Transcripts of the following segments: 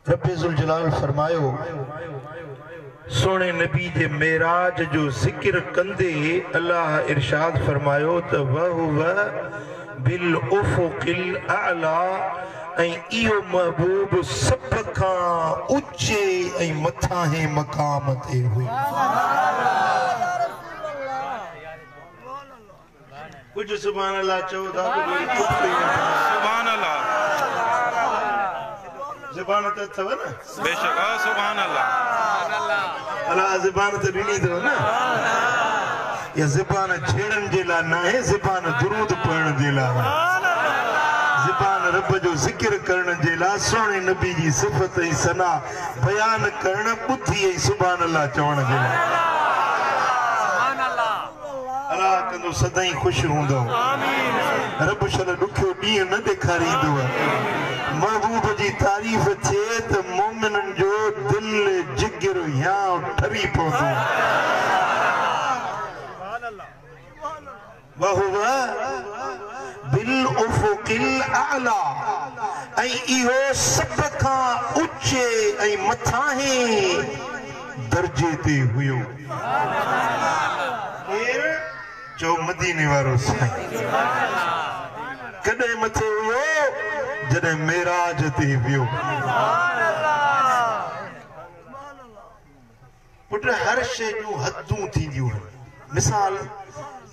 रब्बे ज़ुल जलाल फरमायो सोने नबी जे मेराज जो जिक्र कंदे अल्लाह इरशाद फरमायो त वहुव बिल उफुकिल आला ऐं इहो महबूब सब खां ऊचे ऐं मथां मक़ाम ते हुई। कुछ सुभान अल्लाह चओ था सुभान अल्लाह ज़बान त अथव न बेशक सुभान अल्लाह अल्लाह ज़बान त ॾिनी अथव न ये ज़बान छेड़न जे लाइ न आहे ज़बान दुरूद पढ़ण जे लाइ ज़बान रब जो ज़िक्र करण जे लाइ सोने नबी जी सिफ़त ऐं सना बयान करण ॿुधी ऐं सुभान अल्लाह चवण जे लाइ अल्लाह कंदो सदाईं ख़ुशि हूंदो रब शल ॾुखियो ॾींहुं न ॾेखारींदो महबूब जी तारीफ़ थिए त मोमिननि जो दिलि जिगर या ठरी पवंदो वहुव बिल उफुकिल आला ऐं इहो सभ खां ऊचे ऐं मथां दर्जे ते हुयो। जो मदीने वारो साईं कॾहिं मथे हुयो जॾहिं मेराज ते वियो। पुट हर शइ जूं हदूं थींदियूं आहिनि। मिसाल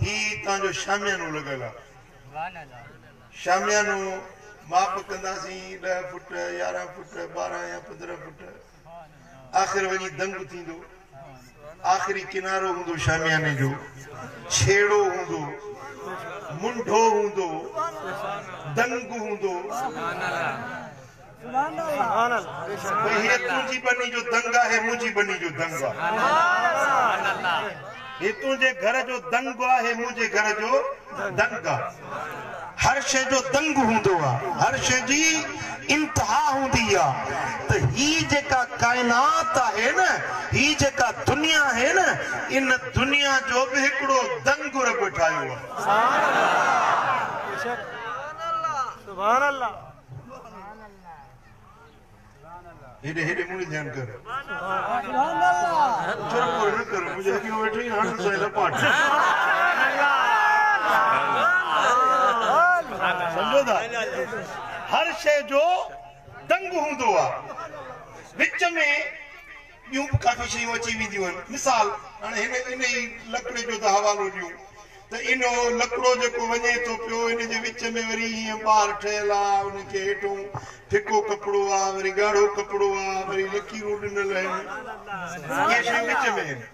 ही तव्हांजो शामियानो लॻल आहे शामियानो माप कंदासीं 10 फुट 11 फुट 12 या 15 फुट आख़िर वञी दंग थींदो आख़िरी किनारो हूंदो शामियाने जो छेड़ो हूंदो मुंढो हूंदो दंग हूंदो हे तुंहिंजी बनी जो दंग आहे मुंहिंजी बनी जो दंग आहे हे तुंहिंजे घर जो दंग आहे मुंहिंजे घर जो दंग आहे हर शइ जो दंग हूंदो आहे हर शइ जी इंतहा हूंदी आहे त ही जेका काइनात आहे न ही जेका दुनिया आहे न इन दुनिया जो बि हिकिड़ो दंग रब ठाहियो आहे। सुभान अल्लाह हेॾे हेॾे मुंहिंजी ध्यानु कर न कर मुंहिंजे अॻियां वेठो ई हाणे सहेला पाठ समझो था हर शइ जो दंग हूंदो आहे विच में ॿियूं काफ़ी शयूं अची वेंदियूं आहिनि मिसाल हाणे इन ई लकड़े जो त हवालो ॾियूं त इनो लकड़ो जेको वञे थो पियो इन जे विच में वरी हीअं ॿार ठहियल आहे उनखे हेठों फिको कपिड़ो आहे वरी ॻाढ़ो कपिड़ो आहे वरी लकीरूं ॾिनल आहिनि इहे शयूं विच में आहिनि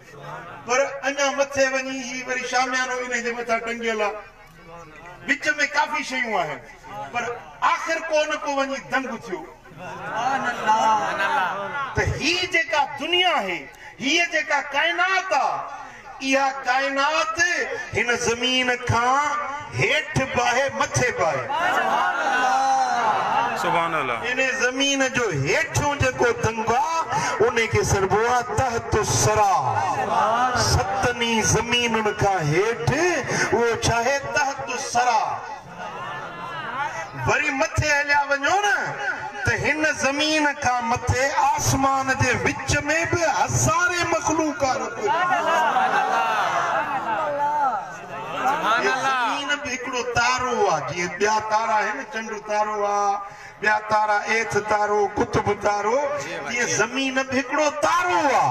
पर अञा मथे वञी ही वरी शामियानो इन जे मथां टंगियल आहे विच में काफ़ी शयूं आहिनि पर आख़िर को न को वञी दंग थियो त ही जेका दुनिया आहे हीअ जेका काइनात आहे इहा काइनात हिन ज़मीन खां हेठि बाहे मथे बाहे सुभान अल्लाह इन ज़मीन जो हेठियों जेको दंग आहे उनखे सरबो आहे तहत सरा सतनी ज़मीनुनि खां हेठि उहो छाहे तहत सरा वरी मथे हलिया वञो न त हिन ज़मीन खां मथे आसमान जे विच में बि हज़ारे मख़लूक़ात ज़मीन बि हिकिड़ो तारो आहे जीअं ॿिया तारा आहिनि चंड तारो आहे ॿिया तारा एथ तारो कुतुब तारो जीअं ज़मीन बि हिकिड़ो तारो आहे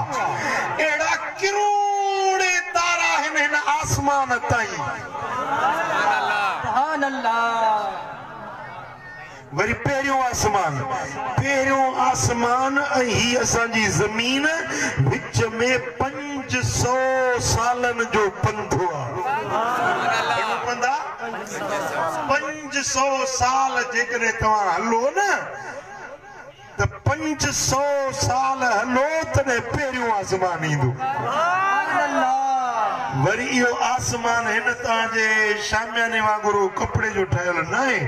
अहिड़ा किरोड़े तारा आहिनि हिन आसमान ताईं वरी पहिरियों आसमान ऐं ही असांजी ज़मीन विच में 500 सालनि जो पंधु आहे 500 साल जेकॾहिं तव्हां हलो न त 500 साल हलो तॾहिं पहिरियों आसमान ईंदो वरी इहो आसमान हिन तव्हांजे शामियाने वांगुरु कपिड़े जो ठहियल न आहे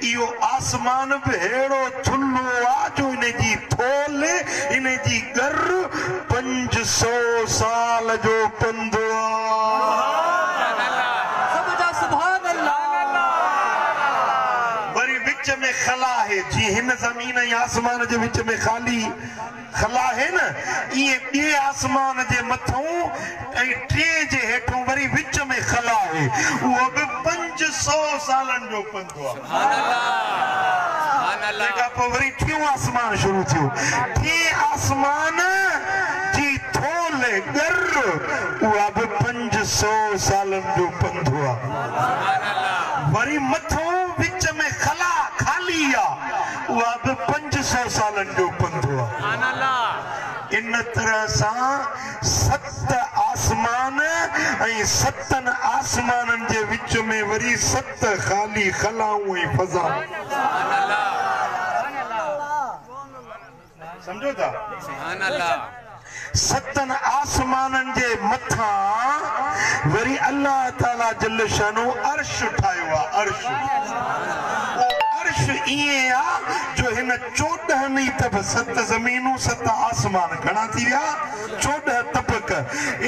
इहो आसमान बि अहिड़ो थुल्हो आहे जो इन जी थोल इन जी गर 500 साल जो पंधु आहे वरी विच में खला आहे है जी हिन ज़मीन या आसमान जे विच में खाली खला है न ये बे आसमान जे मथों ऐ टे जे हेठों वरी विच में खला है वो बि 500 सालन जो पंधो आहे सुभान अल्लाह का वरी टियों आसमान शुरू थियो टे आसमान जी थोले गर उहा बि 500 सालन जो पंधो आहे सुभान अल्लाह वरी मथों विच में खला खाली आहे उहा बि 500 सालन जो पंधो आहे सुभान अल्लाह इन तरह सां 7 आसमान ऐं 7 आसमानन जे विच में वरी 7 खाली खलाऊं ऐं फज़ा सुभान अल्लाह समझो था सुभान अल्लाह 7 आसमानन जे मथा वरी अल्लाह ताला जल शानो अर्श ठायो आहे अर्श इए आ जो हिन 14 नहीं तब 7 ज़मीनूं 7 आसमान घणा थी विया 14 तबक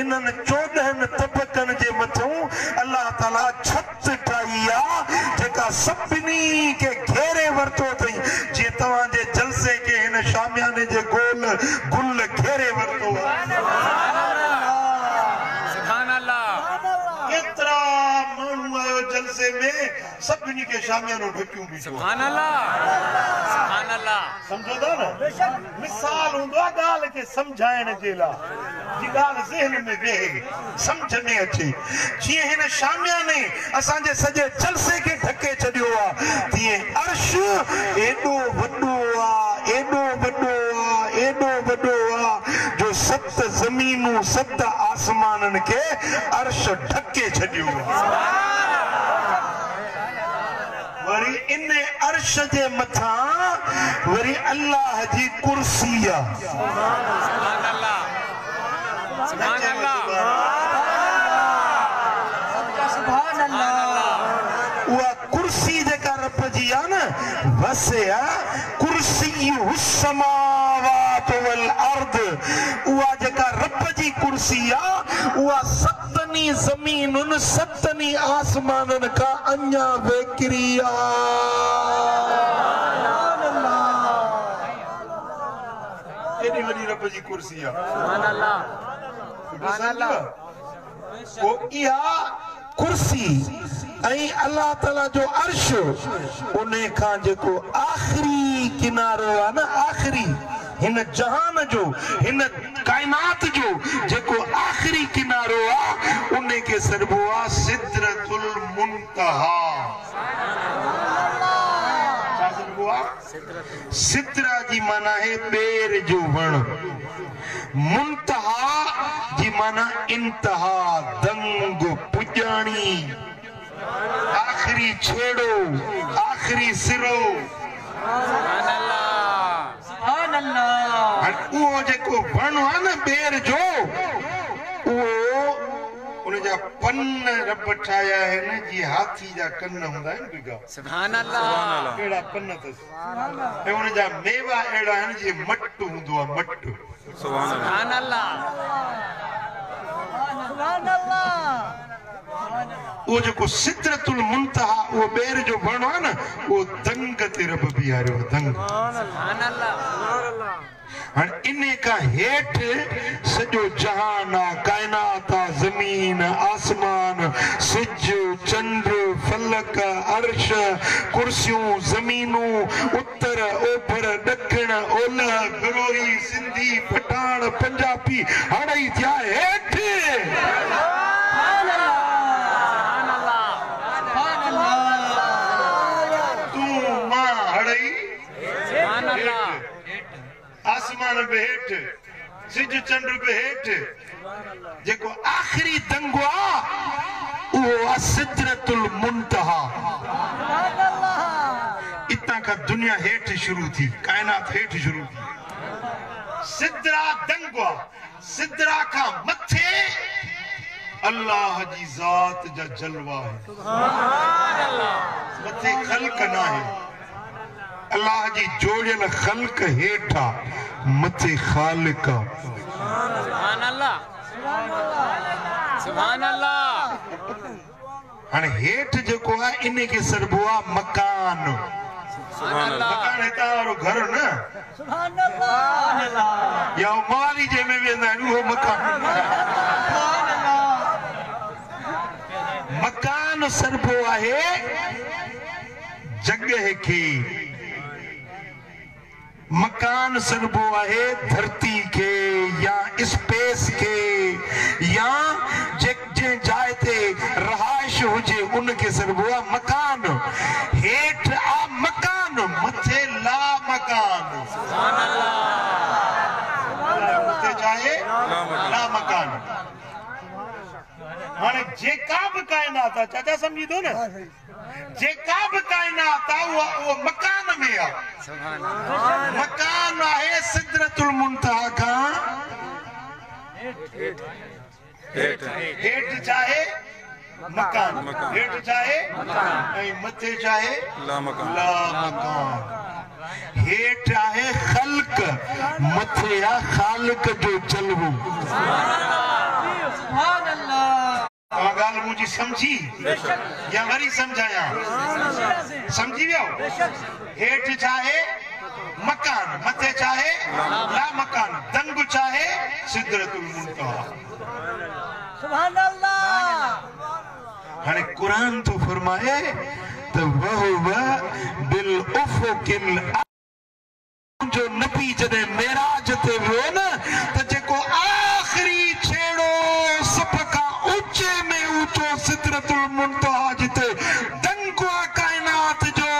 इन्हनि 14 तबकनि जे मथों अल्लाह ताला छत ठाही आ जेका सभिनी खे घेरे वरितो अथई जीअं तव्हां जे जलसे खे हिन शामियाने जे गोल गुल घेरे वरितो सुभान अल्लाह केतिरा माण्हू आयो जलसे में सभिनी खे शामियानो ढकियूं बि सुभान अल्लाह समझो था न मिसाल हूंदो आहे ॻाल्हि खे सम्झाइण जे लाइ जी ॻाल्हि ज़हन में वेहे सम्झ में अचे जीअं हिन शामियाने असांजे सॼे जलसे खे ढके छॾियो आहे तीअं अर्श एॾो वॾो आहे जो 7 ज़मीनूं 7 आसमाननि खे अर्श ढके छॾियो आहे वरी इन अर्श जे मथा वरी अल्लाह जी कुर्सी आहे सुभान अल्लाह सुभान अल्लाह सुभान अल्लाह उहा कुर्सी जेका रब जी आहे न वसिया कुर्सी हुस्समावात वल अर्द उहा जेका रब जी कुर्सी आहे उहा 7 ज़मीनुनि 7 आसमाननि खां अञा वेकिरी केॾी वॾी रब जी कुर्सी आहे सुभान अल्लाह सुभान अल्लाह वो इहा कुर्सी ऐं अल्लाह ताला जो अर्श उन खां जेको आख़िरी किनारो आहे न आख़िरी हिन जहान जो हिन कायनात जो जेको आख़िरी किनारो आहे उन खे सॾिबो आहे सिदरतुल मुंतहा छा सॾिबो आहे सिदरा जी माना है ॿेर जो वण मुंतहा जी माना इंतहा दंग पुॼाणी आख़िरी छेड़ो आख़िरी सिरो सुभान अल्लाह सुभान अल्लाह उहो जेको वण आहे न ॿेर जो उहो उन जा पन रब ठाहिया आहिनि जीअं हाथी जा कन हूंदा आहिनि बिगा सुभान अल्लाह अहिड़ा पन अथसि ऐं उन जा मेवा अहिड़ा आहिनि जीअं मट हूंदो आहे मट सुभान अल्लाह सुभान अल्लाह वो जेको सिदरतुल मुंतहा वो ॿेर जो वण आहे न वो दंग ते रब बीहारियो दंग सुभान अल्लाह हाणे इन खां हेठि सॼो जहान आहे काइनात आहे ज़मीन आसमान सिज चंड फलक अर्श कुर्सियूं ज़मीनूं उत्तर ओभर ॾखिण ओलह बिरोही सिंधी पठाण पंजाबी हाणे थिया हेठि आसमान पे हेठ सिज चंड पे हेठ जेको आखिरी दंगो आहे उहो सिदरतुल मुंतहा सुभान अल्लाह इतां का दुनिया हेठ शुरू थी कायनात हेठ शुरू थी सिदरा दंगो सिदरा का मथे अल्लाह जी जात जा जलवा है सुभान अल्लाह मथे खल्क ना है अल्लाह जी जोड़ियल खल्क हेठा मथे खालिक सुभान अल्लाह सुभान अल्लाह हाणे हेठ जेको आहे इन खे सॾिबो आहे मकान मकान हितां वारो घर न या माली जंहिंमें वेंदा आहिनि उहो मकान मकान सरबो आहे जगह के मकान सरबो आहे धरती के या स्पेस के या जे जाए ते रहाइश हुजे उनके सरबो आहे मकान हेठ आ मकान मथे ला मकान मथे चाहे ला मकान हाणे जेका बि काइनात आहे चाचा समझी थो न जेका बि काइनात आहे उहो मकान में आहे मकान आहे सिदरतुल मुंतहा खां हेठ चाहे मकान हेठ चाहे ऐं मथे चाहे ला मकान हेठ आहे ख़ल्क़ मथे आहे ख़ालिक जो जलवो गाल मुझे समझी या वरी समझाया समझी वियो हेठ चाहे मकान मथे चाहे ला मकान दंग चाहे सिदरतुल मुंतहा सुभान अल्लाह हाणे कुरान तो फरमाए त वहुव बिल उफुकिल जो नबी जॾहिं मेराज ते वियो न त जेको आख़िरी छेड़ो सभ खां ऊचे में ऊचो सिदरतुल मुंतहा जिते दंग आहे काइनात जो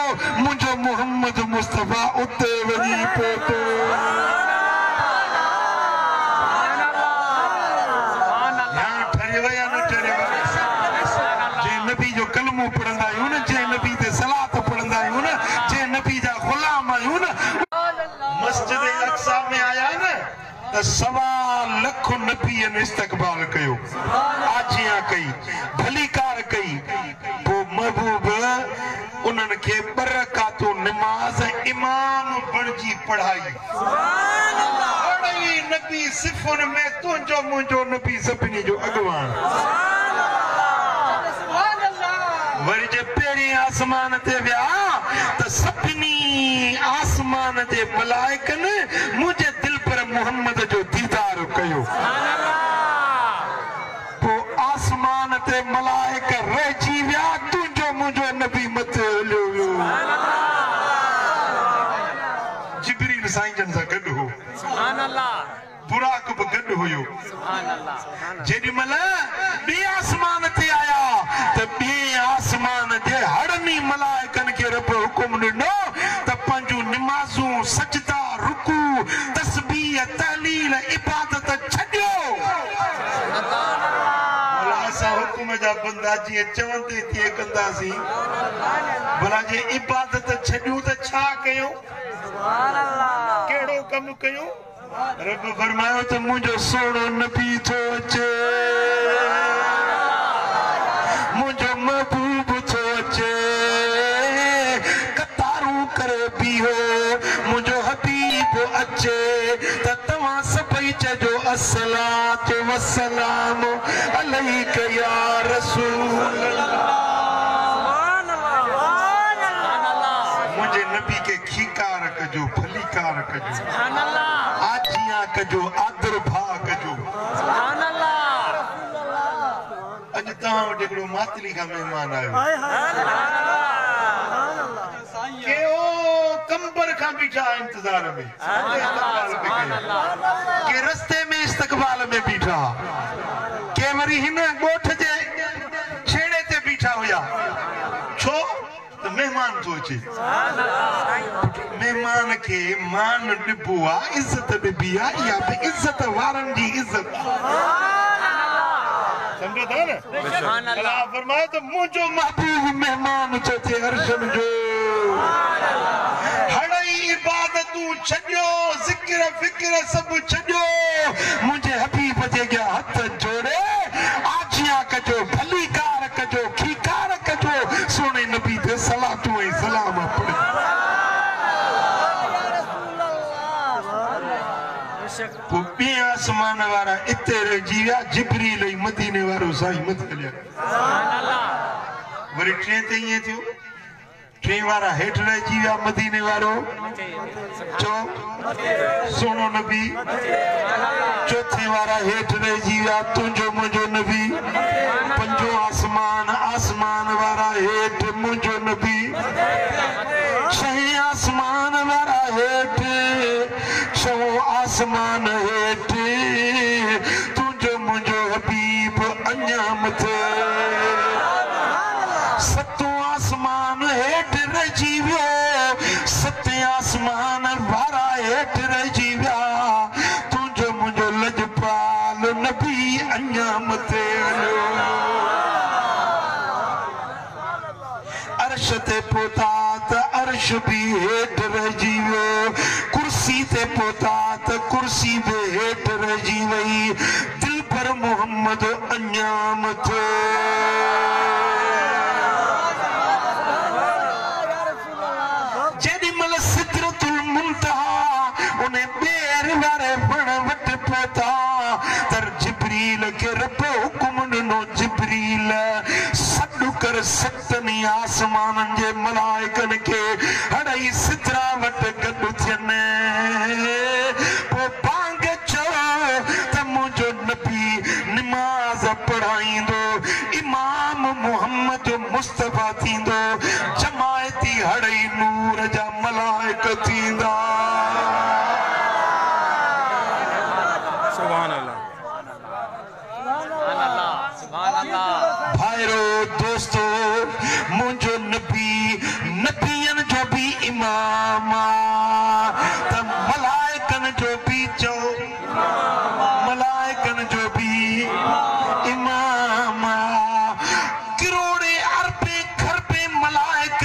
मुंहिंजो मोहम्मद मुस्तफ़ा उते वञी पहुतो नबी जो कलमो पढ़ंदा आहियूं न जंहिं नबी ते सलात पढ़ंदा आहियूं न जंहिं नबी जा ग़ुलाम आहियूं न मस्जिद अक्सा में आया न त 1.25 लाख नबीअनि इस्तक़बाल कयो आजियां कई भलीकार कई पोइ महबूब उन्हनि खे 2 रकातूं निमाज़ इमाम बणिजी पढ़ाई अड़ई नबी सिफ़ुनि में तुंहिंजो मुंहिंजो नबी सभिनी जो अॻुवान वरी जे पहिरीं आसमान ते विया त सभिनी आसमान जे मलाइकनि मुंहिंजे दिल पर मोहम्मद जो दीदार कयो पोइ आसमान ते मलाइक रहिजी विया तुंहिंजो मुंहिंजो नबी मथे हलियो वियो जिब्रील साईं जन सां गॾु हो बुराक बि गॾु हुयो जेॾी महिल ॿिए आसमान ते आया त ॿिए आसमान जे हड़नी मलाइकनि खे रब हुकुम ॾिनो त पंहिंजूं निमाज़ूं सजदा रुकू तस्बीह तहलील इबादत छॾियो असां हुकुम जा बंदा जीअं चवंदे तीअं कंदासीं भला जे इबादत छॾियूं त छा कयूं कहिड़ो कमु कयूं रब फरमायो त मुंहिंजो सोणो नबी थो अचे मुंहिंजो महबूब थो अचे कतारूं करे बीहो मुंहिंजो हबीब अचे त तव्हां सभई चइजो अस्सलातु वस्सलाम अलैक या रसूल मुंहिंजे नबी खे खीकार कजो भलीकार कजो आजियां कजो आदर भाव कजो अॼु तव्हां वटि हिकिड़ो मातली खां महिमान आयो केओ कंबर खां बीठा इंतज़ार में के रस्ते में इस्तक़बाल में बीठा के वरी हिन ॻोठ जे छेड़े ते बीठा हुया छो त महिमान थो अचे महिमान खे मान ॾिबो आहे इज़त ॾिबी आहे इहा बि इज़त वारनि जी इज़त समझो था न अल्लाह फरमाए त मुंहिंजो महबूब महिमान थो थिए अर्शन जो हड़ई इबादतूं छॾियो ज़िक्र फिक्र सभु छॾियो मुंहिंजे हबीब जे अॻियां हथ जोड़े आजियां कजो भलीकार कजो खीकार कजो सोने नबी ते सलातूं ऐं सलाम पढ़े पोइ ॿिए आसमान वारा इते रहिजी विया जिब्रील ऐं मदीने वारो साईं मथे हलिया वरी टे ते ईअं थियो टे वारा हेठ रहिजी विया मदीने वारो चो सोनो नबी चौथे वारा हेठ रहिजी विया तुंहिंजो मुंहिंजो नबी पंजो आसमान आसमान वारा हेठ मुंहिंजो नबी छहें आसमान वारा हेठ छहो आसमान हेठ तुंहिंजो मुंहिंजो हबीब अञा मथे सतो आसमान हेठ रहिजी वियो सते आसमान वारा हेठ रहिजी विया तुंहिंजो मुंहिंजो लजपाल नबी अञा मथे अर्श ते पहुता त अर्श भी हेठ रहिजी वियो कुर्सी ते पहुता त कुर्सी भी हेठ रहिजी वई दिल पर मोहम्मद अञा मथे जेॾीमहिल सिदरतुल मुंतहा उन ॿेर वारे वण वटि पहुता त जिब्रील खे रब हुकुम ॾिनो जिब्रील सॾु कर सतनि आसमाननि जे मलाइकनि खे हड़ई सिदरा वटि गॾु थियनि पोइ बांग चओ त मुंहिंजो नबी निमाज़ पढ़ाईंदो इमाम मोहम्मद मुस्तफ़ा थींदो जमायती हड़ई नूर जा मलाइक थींदा सुभान अल्लाह भाइरो दोस्तो मुंहिंजो नबी नबियनि जो बि इमाम त मलाइकनि जो बि चओ मलाइकनि जो बि इमाम करोड़े अरबे खरबे मलाइक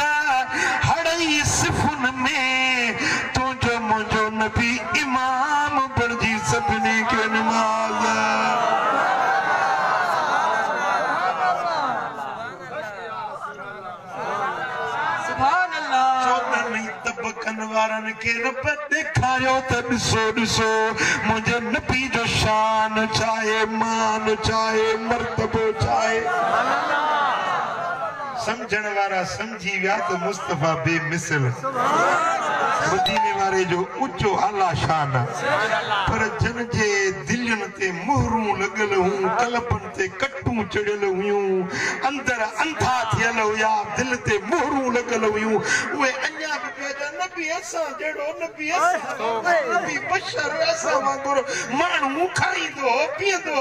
हड़ई सिफ़ुन में तुंहिंजो मुंहिंजो नबी इमाम बणिजी सभिनी खे निमाज़ वारनि खे रब ॾेखारियो त ॾिसो ॾिसो मुंहिंजे नबी जो शान चाहे मान चाहे मर्तबो चाहे समझण वारा समझी विया त मुस्तफ़ा बेमिसल मदीने वारे जो ऊंचो आला शान पर जन जे दिलनि ते मोहरूं लॻल हुयूं कलपनि ते कटूं चढ़ियल हुयूं अंदर अंधा थियल हुया दिल ते मोहरूं लॻल हुयूं उहे अञा बि पिया नबी असां जहिड़ो नबी नबी बशर असां वांगुरु माण्हू खाईंदो पीअंदो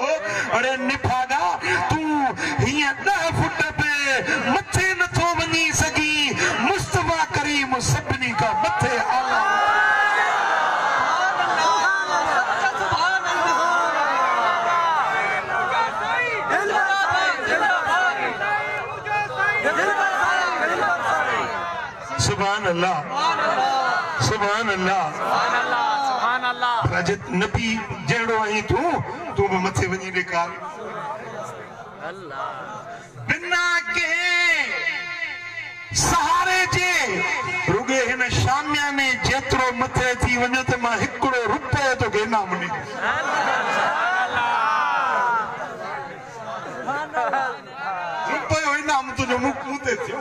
अड़े निफागा तूं हीअं 10 फुट बि मथे नथो वञी सघी मुस्तफ़ा करीम सभिनी खां मथे आला सुभान अल्लाह सुभान अल्लाह सुभान अल्लाह रजत नबी जहिड़ो आहीं तूं बि मथे वञी ॾेखार बिना के सहारे जे रुगे हिन शामियाने जेतिरो मथे थी वञो त मां हिकिड़ो रुपयो तोखे इनाम ॾींदुसि रुपयो इनाम तुंहिंजो मुंहुं ते थियो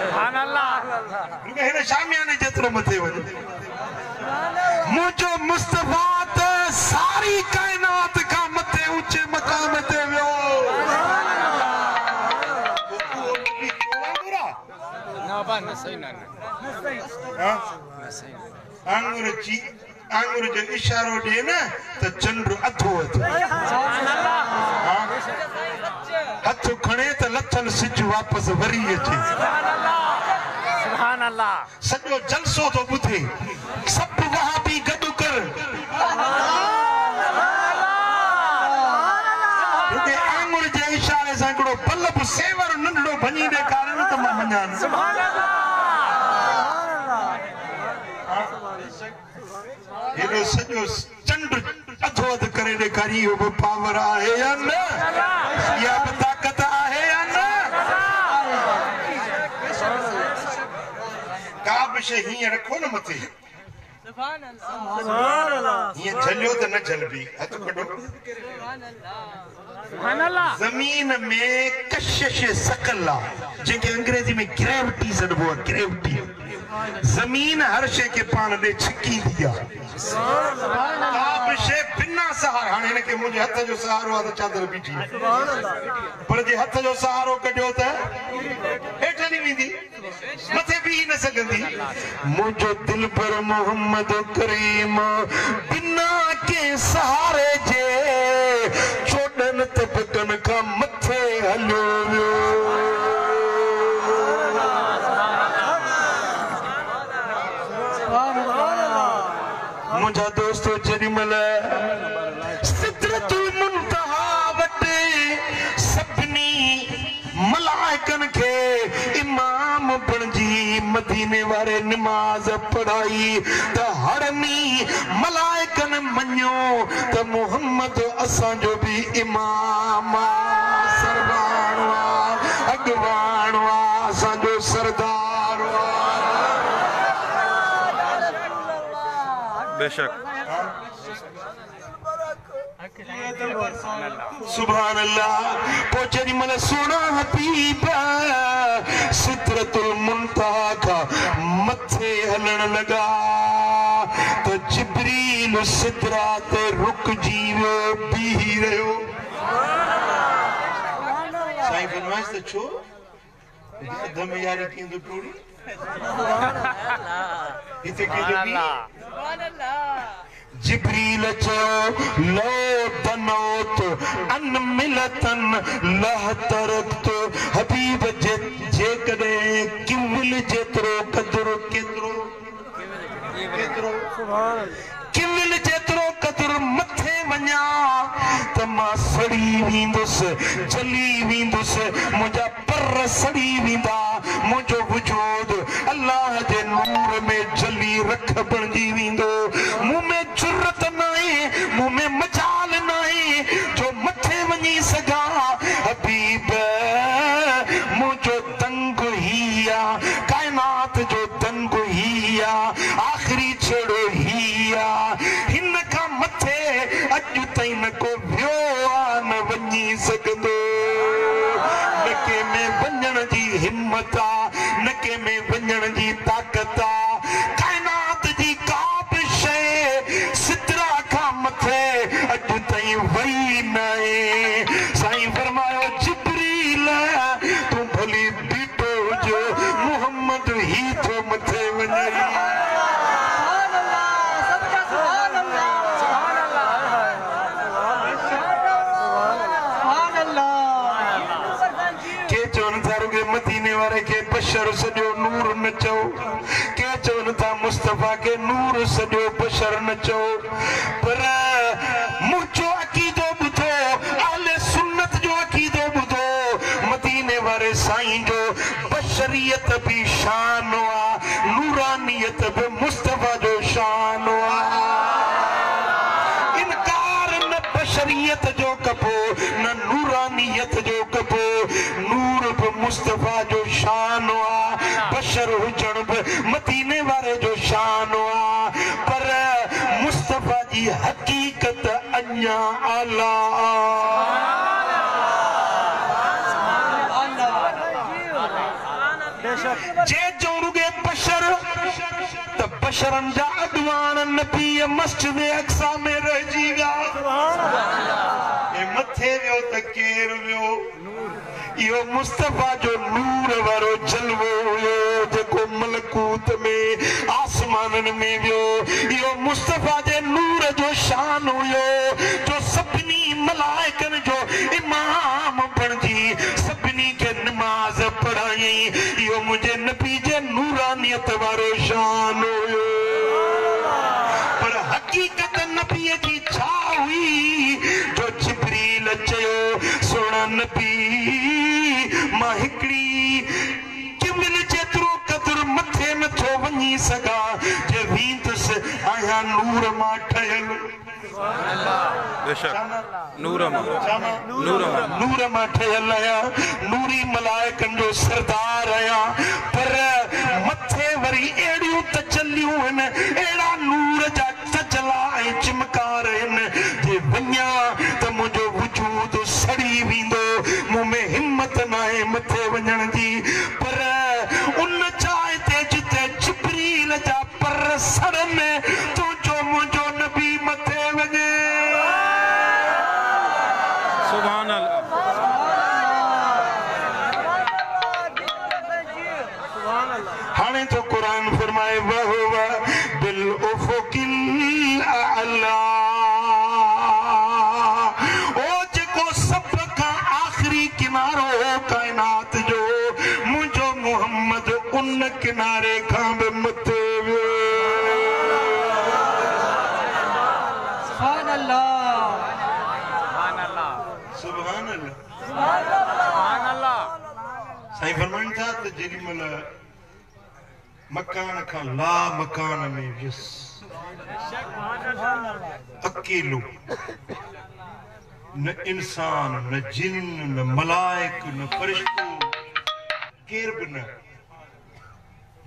सुभान अल्लाह रुगे हिन शामियाने जेतिरो मथे वञो मुंहिंजो मुस्तफ़ा त सारी काइनात खां मथे ऊंचे मक़ाम ते वियो आंगुर जो इशारो ॾे न त चंड अथो अथो हथ खणे त लथल सिज वापसि वरी अचे सुभान अल्लाह सॼो जलसो थो ॿुधे सभु वहाबी गॾु कर आंगुर जे इशारे सां हिकिड़ो बल्ब सेवर नंढड़ो भञी ॾेखारे न त मां मञा हेॾो सॼो चंड अधो अधु करे ॾेखारी इहो बि पावर आहे या न इहा बि ताक़त आहे या न का बि शइ हीअं रखो न मथे ये झलियो तो न झलबी हथ कढो जमीन में कशिश सकल जेके अंग्रेजी में ग्रेविटी सॾिबो आहे ग्रेविटी जमीन हर शइ खे पाण ॾे छिकींदी आहे का बि शइ बिना सहारा हाणे हिनखे मुंहिंजे हथ जो सहारो आहे त चादर बीठी पर जे हथ जो सहारो कढियो त हेठि हली वेंदी मथे बीह न सघंदी मुंहिंजो दिल पर मोहम्मद करीम बिना के सहारे जे चोॾनि तबकनि खां मथे हलियो वियो मुझा दोस्तों जेॾीमहिल सिदरतुल मुंतहा वटि सभिनी मलाइकनि खे इमाम बणिजी मदीने वारे निमाज़ पढ़ाई त हरमी मलाइकनि मञियो त मोहम्मद असांजो बि इमाम सरदार अॻवान असांजो सरदार बेशक सुभान अल्लाह पोचरी मन सोना हबीब सिदरतुल मुंतहा का मथे हलण लगा तो जिब्रील सिदरा ते रुक जीवो बीही रहियो साईं फरमाइश त छो दम यारी थींदो टोड़ी हिते केॾो बि जिब्रील चयो लो तनोत अन मिलतन लह तरत हबीब जे कदे किविल जेतरो कदर केतरो किविल जेतरो कदर मथे वञा त मां सड़ी वेंदुसि जली वेंदुसि मुंहिंजा पर सड़ी वेंदा मुंहिंजो वजूद अल्लाह जे नूर में जली रख बणिजी वेंदो मूं में जुर्रत न आहे मूं में मजाल न आहे जो मथे वञी सघां हबीब मुंहिंजो दंग ही आहे काइनात जो दंग ही आहे आख़िरी छेड़ो ही आहे हिन खां मथे अॼु ताईं न को वियो आहे न वञी सघंदो न के में वञण जी हिम्मत आहे न के में वञण जी ताक़त आहे काइनात जी का बि शइ सिदरा खां मथे अॼु ताईं वई न आहे साईं फरमायो जिब्रील तूं भली बीठो हुजो मोहम्मद ही थो मथे वञे मदीने वारे के बशर सॼो नूर न चओ के चवनि था मुस्तफ़ा के नूर सॼो बशर न चओ पर मुंहिंजो अक़ीदो ॿुधो आले सुन्नत जो अक़ीदो ॿुधो मदीने वारे साईं जो बशरियत बि शान आहे नूरानियत बि मुस्तफ़ा जो शान आहे इनकार न बशरियत जो कबो न नूरानियत जो कबो नूर बि मुस्तफ़ा जो शान आहे बशर हुजण बि मदीने वारे जो शान आहे पर मुस्तफ़ा जी हक़ीक़त अञा आला जे चोरुगे बशर त बशरन जा अॻवान नबी मस्जिद अक्सा में रहिजी विया मथे वियो त केरु वियो इहो मुस्तफ़ा जो नूर वारो जलवो हुयो जेको मलकूत में आसमाननि में वियो इहो मुस्तफ़ा जे नूर जो शान हुयो जो सभिनी मलाइकनि जो इमाम बणिजी सभिनी खे नमाज़ पढ़ाई इहो मुंहिंजे नबी जे नूरानियत वारो शान हुयो पर हक़ीक़त नबीअ जी छा हुई जो जिब्रील चयो सोना नबी मां हिकिड़ी किविल जेतिरो क़दुरु मथे नथो वञी सघां जे वींदुसि आहियां नूर मां ठहियल नूर मां ठहियल आहियां नूरी मलाइकनि जो सरदार आहियां पर मथे वरी अहिड़ियूं तजलियूं आहिनि अहिड़ा नूर वञण जी पर उन चाहे ते जिते जिब्रील जा पर सर में तुंहिंजो मुंहिंजो नबी मथे वञे सुभान अल्लाह हाणे तो कुरान फरमाए वहुव बिल उफुकिल अला ओ जेको सब का आखिरी किनारो हो कायनात जो मुंहिंजो मोहम्मद उन किनारे खां बि मथे सुभान अल्लाह सुभान अल्लाह सुभान अल्लाह साईं फरमाइनि था त जेॾीमहिल मकान खां ला मकान में वियुसि अकेलो न इंसान न जिन न मलाइक न फरिश्तो केर बि न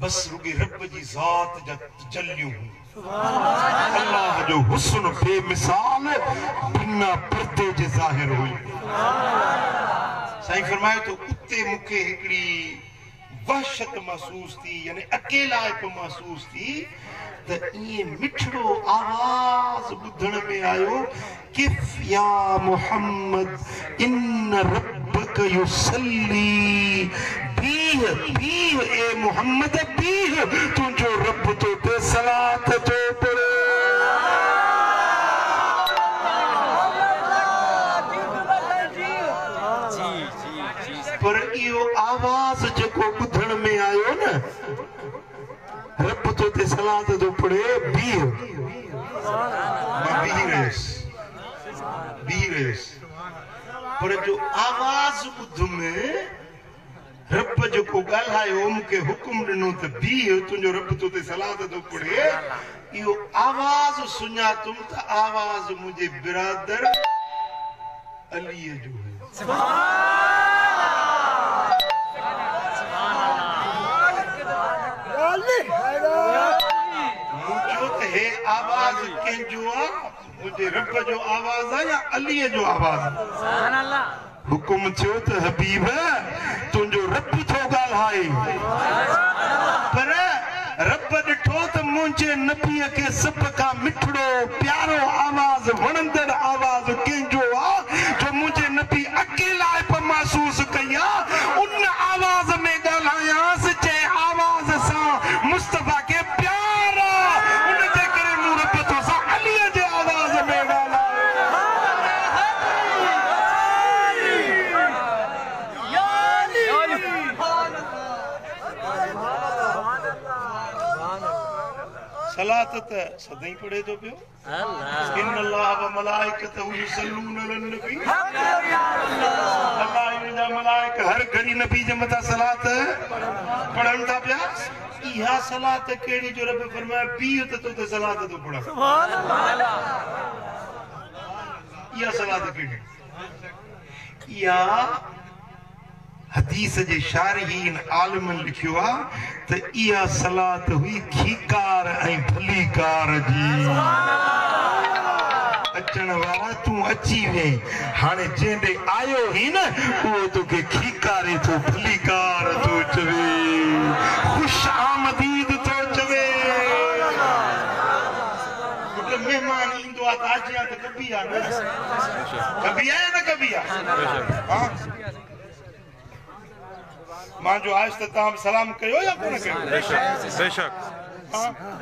बस रुगे रब जी ज़ात जा तजल्लियूं अल्लाह जो हुस्न बेमिसाल बिना पर्दे जे ज़ाहिर हुई साईं फरमायो तो उते मूंखे हिकिड़ी वहशत महसूस थी यानी अकेलाइप महसूस थी त इए मिठड़ो आवाज ॿुधण में आयो किफ या मोहम्मद इन रब्बक युसल्ली बीह बीह ए मोहम्मद बीह तुंहिंजो रब तो ते सलात तो पढ़े पर इहो आवाज़ जेको ॿुधण में आयो न रब तो ते सलात तो पढ़े बीह मां बीह रहियुसि पर जो आवाज़ ॿुध में रब जेको ॻाल्हायो मूंखे हुकुम ॾिनो त बीह तुंहिंजो रब तो ते सलात तो पढ़े इहो आवाज़ सुञातुमि त आवाज़ मुंहिंजे बिरादर अलीअ जो हुयो आवाज कंहिंजो आहे मुंहिंजे रब जो आवाज़ आहे या अलीअ जो आवाज़ हुकुम थियो त हबीब तुंहिंजो रब थो ॻाल्हाए पर रब ॾिठो त मुंहिंजे नबीअ खे सभ खां मिठड़ो प्यारो आवाज़ वणंदड़ आवाज़ कंहिंजो आहे जो मुंहिंजे नबी अकेलाइप महसूस कई आहे उन आवाज़ में ॻाल्हायांसि जंहिं आवाज़ सां मुस्तफ़ा खे प्यार उनजे करे मूं रब तो सां अलीअ जे आवाज़ में सलात त सदाईं पढ़े थो पियो इन अल्लाह व मलाइकतहु युसल्लून अलन नबी अल्लाह जा मलाइक हर घड़ी नबी जे मथां सलात पढ़नि था पिया इहा सलात कहिड़ी जो रब फरमाए बीह त तो ते सलात तो पढ़ सुभान अल्लाह इहा सलात कहिड़ी इहा हदीस जे शारहीन आलिमन लिखियो आहे त इहा सलात हुई खीकार ऐं भलीकार जी अचण वारा तूं अची वे हाणे जंहिंॾे आयो ही न उहो तोखे खीकारे थो भलीकार थो चवे ख़ुश आमदीद थो चवे मेहमान ईंदो आहे त अची आहे त कबी आहे न कबी आहे न कबी आहे मां जो आयुसि त तव्हां सलाम कयो या कोन कयो बेशक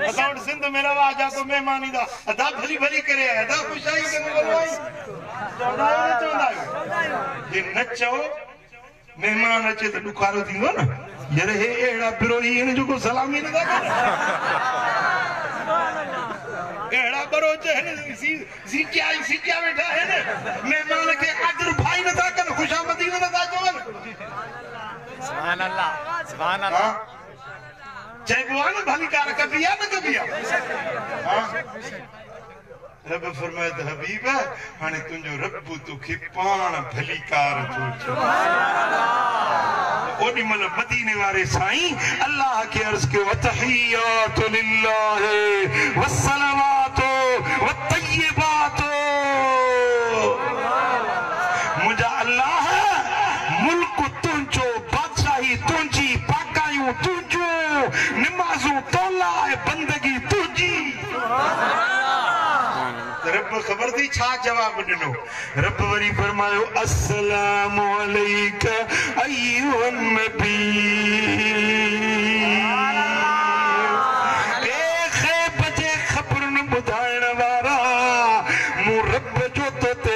असां वटि सिंध में रवा जा तो महिमान ईंदा अदा भली भली करे अदा ख़ुशाई करे बोलवाई चवंदा आहियो जे न चओ महिमान अचे त ॾुखारो थींदो न यार हे अहिड़ा बिरोही आहिनि जेको सलामी नथा कनि अहिड़ा बरोच आहिनि सीटिया वेठा आहिनि महिमान खे अजर भाई नथा कनि ख़ुशामदी नथा चवनि सुभान अल्लाह सुभान अल्लाह चइबो आहे न भलीकार कबी आहे न कबी आहे रब फरमाए त हबीब हाणे तुंहिंजो रब तोखे पाण भलीकार थो चवे ओॾी महिल मदीने वारे साईं अल्लाह खे अर्ज़ कयो तहियातु लिल्लाहि वस्सलावातु वत्तय्यिबातु मुंहिंजा अल्लाह मुल्क तुंहिंजो रब खबर थी छा जवाब ॾिनो रब वरी फरमायो अस्सलामु अलैका अय्युहन नबी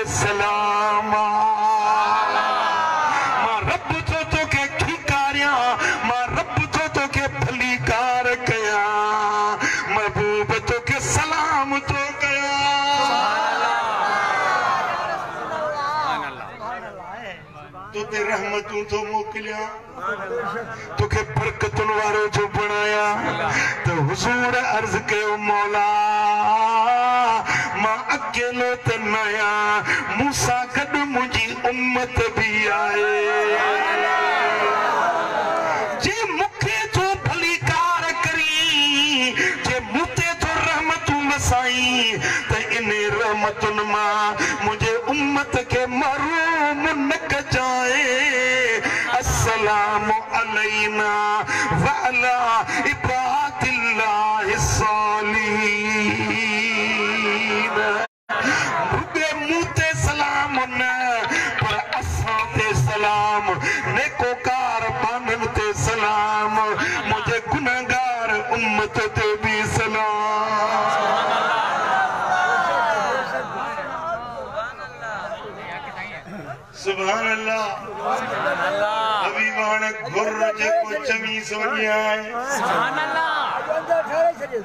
सलाम मां रब तो के ठीकारिया मां रब तो के भली कार कया महबूब तो के सलाम तो कया तो ते रहमतूं तो मोकलिया तो के बरकतुन वारो जो बनाया तो हुजूर अर्ज कयो मौला मां अकेलो त नया मूसा गड मुझी उम्मत भी आए जे मुखे तो भली कार करी जे मुते तो रहमतूं वसाई त इन रहमतुन मां मुझे उम्मत के मरूम न कजाए अस्सलामु अलैना व अला इबादिल्लाहि सालिहीन मुते सलाम न पर असां ते सलाम नेकोकार बानन ते सलाम मुझे गुनहगार उम्मत ते भी सलाम सुभान अल्लाह हबीबान घुर जेको चमी सोनिया सुभान अल्लाह